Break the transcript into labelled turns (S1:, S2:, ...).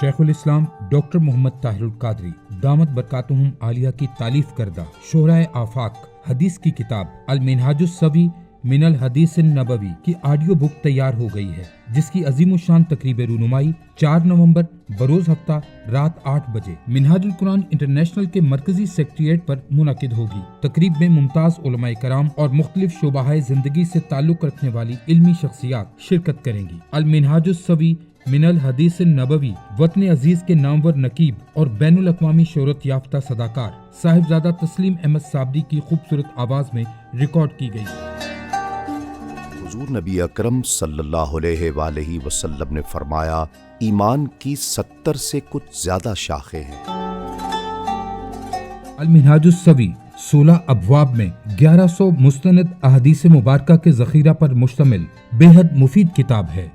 S1: شیخ الاسلام ڈاکٹر محمد طاہر القادری دامت برکاتہم عالیہ کی تالیف کردہ شہرائے آفاق حدیث کی کتاب المنہاج السوی من الحدیث النبوی کی آڈیو بک تیار ہو گئی ہے، جس کی عظیم الشان تقریب رونمائی 4 نومبر بروز ہفتہ رات 8 بجے منہاج القرآن انٹرنیشنل کے مرکزی سیکریٹریٹ پر منعقد ہوگی۔ تقریب میں ممتاز علماء کرام اور مختلف شعبہ زندگی سے تعلق رکھنے والی علمی شخصیات شرکت کریں گی۔ المنہاج السوی من الحدیث النبوی وطن عزیز کے نامور نقیب اور بین الاقوامی شہرت یافتہ صداکار صاحبزادہ تسلیم احمد صابری کی خوبصورت آواز میں ریکارڈ کی گئی۔
S2: حضور نبی اکرم صلی اللہ علیہ وآلہ وسلم نے فرمایا، ایمان کی 70 سے کچھ زیادہ شاخیں ہیں۔
S1: المنہاج السوی 16 ابواب میں 1100 مستند احادیث مبارکہ کے ذخیرہ پر مشتمل بے حد مفید کتاب ہے۔